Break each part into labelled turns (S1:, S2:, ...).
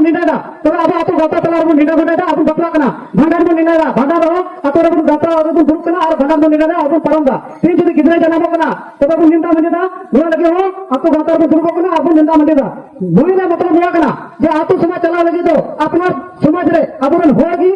S1: bun nida to aba atu gata talar bun nida nida abu bakla kana bhandan bun nida bhandan ro atu bun gata atu bun duruk kana ar bhandan bun nida abu paranga tin jodi gidre janabo kana to bun ninda manida nua lagi ho atu gata bun duruk kana abu ninda manida noina matlab nua kana je atu samaj chala lagi to apna samaj re aburan hogi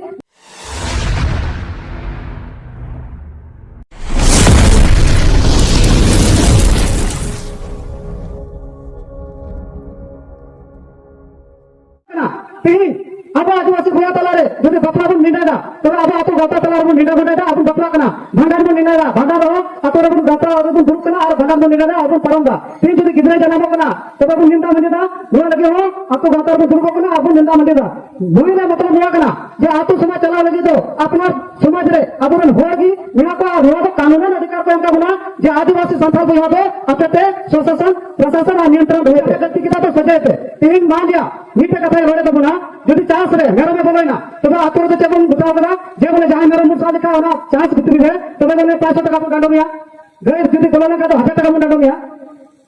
S1: apa आदिवासी भैया तलारे जो बपला बन निंदा तो अब आतो गता तलार बन निंदा निंदा अब बपला कना भंडार बन निंदा भंडार रो आतो बन गता अब दुरुक कना और भंडार बन निंदा अब परंगा तीन जो गिदरे जनाबो कना तो बन निंदा निंदा नोआ लगे हो आतो गता बन दुरुक कना अब निंदा निंदा नोइना मतलब नोआ कना जे आतो समाज चला लगे तो अपना समाज रे अबरन होगी नोआ को कानून अधिकार को एमका बना जे आदिवासी संथाल भैया दो अपते शासन प्रशासन और नियंत्रण होए व्यक्ति किता तो सजाते तीन मान लिया नीचे कथा होरे तो बना যদি চান্স রে মেরো মে বলাই না তবে আতর তো চেবন বুঝাও না যে বলে যাই মেরো মুরসা দেখা না চান্স ভিতরি রে তবে বলে 500 টাকা গান্ডো মিয়া গরে যদি বলনা কা তো 1000 টাকা গান্ডো মিয়া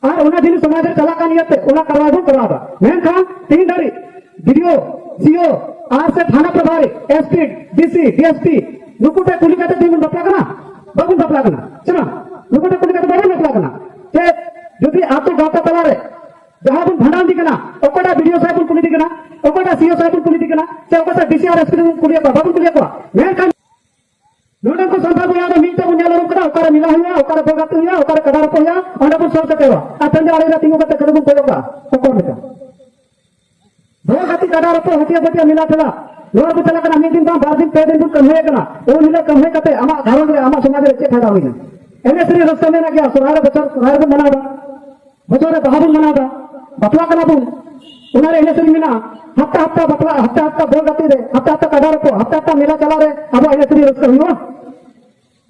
S1: আর ওনা জিনিস সমাজের চালাকা নিয়তে ওনা করবা মেন খান তিন ধরি ভিডিও সিও আর সে থানা প্রভারী এসপি ডিসি ডিএসপি নুকুটে কুলিকাতে দিন বপলা কানা চলো নুকুটে কুলিকাতে বপলা কানা যে যদি আতো গাতা তলারে जहां बन भंडान दिकना ओकटा वीडियो साहब कुली दिकना ओकटा सीओ साहब कुली दिकना से ओकटा डीसीआर एसपी कुली को बाबू कुली को मैं kan नोडन को संथा बुया तो मीटे बुnya लो करा ओकरा मिला हुआ ओकरा बगात हुआ ओकरा कडार को हुआ ओंडा को सोच के हुआ अतंजे आले रा तिंगो कते कदम को का ओको में बगाती कडार को हटिया बटिया मिला थला लोर को चला कना दिन बार दिन पे दिन कम है कना ओ मिला कम है कते आमा घरों रे आमा समाज रे चे फायदा होइना एने श्री रस्ता में ना गया सुरार बचर सुरार को बनावा बचोरे बहाबुल बनावा बपला कना बुन उनारे एने श्री मिना हफ्ता हफ्ता बपला हफ्ता हफ्ता बोल गति रे हफ्ता हफ्ता कडार को हफ्ता हफ्ता मेला चला रे अब एने श्री रस्ता हुआ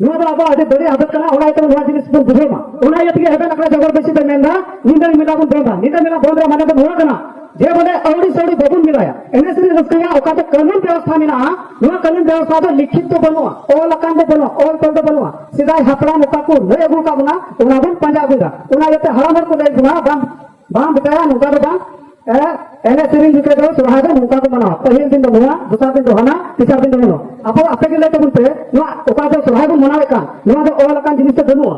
S1: नुआ बाबा अदे बड़ी आदत कना उना तो नुआ जिनिस बुन बुझेमा उना यतिगे हेबे नकरा जबर बेसी पे मेंदा निंदा मिला बुन देबा निंदा मिला बोल रे माने तो हुआ कना जे बोले औड़ी सौड़ी बबुन मिलाया एने श्री रस्ता ओका तो कानून व्यवस्था मिना नुआ कानून व्यवस्था तो लिखित तो बनवा ओल अकान तो बनवा ओल तल तो बनवा सीधा हपड़ा मुका को नय अगु का बना उना बुन पंजाब दा उना यते हरामर को दे गुना बाम बताया नुका तो बाम एने श्री लिखे दो सुहागा नुका को बना पहले दिन तो हुआ दूसरा दिन तो हना तीसरा दिन तो हुआ अब आपे के ले तो बोलते नुआ ओका तो सुहागा मनावे का नुआ तो ओल अकान जिनिस तो बनवा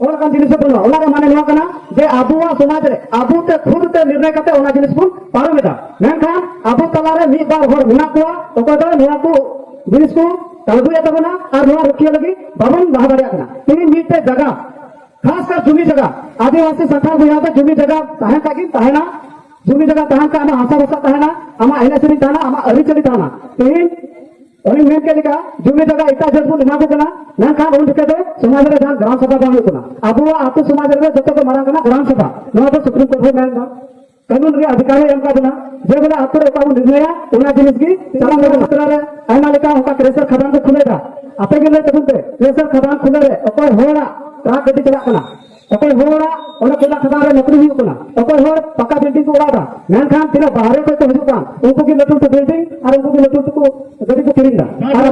S1: ओल अकान जिनिस तो बनवा ओला के माने नुआ कना जे आबुवा समाज रे आबु ते खुद ते निर्णय करते ओना जिनिस बुन पारमेदा मेनखान आबु तलारे मी बार होर हुना को ओका तो नुआ को जिनिस को तलबुया तो बना और नुआ रुकिया लगी बाबन महाबारिया कना तीन मीटे जगह खासकर जुमी जगह आदिवासी संथाल भैया तो जुमी जगह तहन का की तहना जुमी जगह तहन का आमा आशा बसा तहना आमा एनएसरी तहना आमा अरिचली तहना तीन और मेन के लिखा जुमी जगह इता जरपुर इना को कना ना का बोल के दो समाज रे जान ग्राम सभा बांधो कना अबुआ आतु समाज रे जतो को मारा कना ग्राम सभा नो तो सुप्रीम कोर्ट में ना कानून रे अधिकारी एम का बना जे बोले आतु रे का निर्णय उना जिनिस की चला में पत्र रे आइना लेका होका क्रेशर खदान को खुलेगा आपे के ले तबते क्रेशर खदान खुले रे ओकर होड़ा ट्रक गड्डी चला कना ओकर होड़ा ओना कोला खदान रे नौकरी हुई कना ओकर होड़ पक्का बिल्डिंग को उड़ादा मेनखान तिना बाहर पे तो हुजुका उनको की लटू तो बिल्डिंग और उनको की लटू को गड्डी को किरिंदा और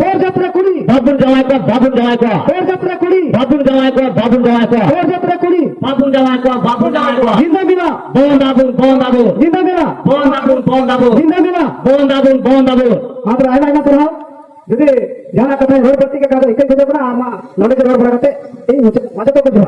S1: फेर जत्रा कुड़ी बाबुन जवाई को फेर जत्रा कुड़ी बाबुन जवाई को फेर जत्रा कुड़ी बाबुन जवाई को जिंदा बिना बोन दाबू जिंदा बिना बोन दाबू जिंदा बिना बोन दाबू मात्र आइना आइना तो jadi jangan kata hor berarti kata ikan kerja pernah ama nolnya kerja berapa kata ini macam apa kerja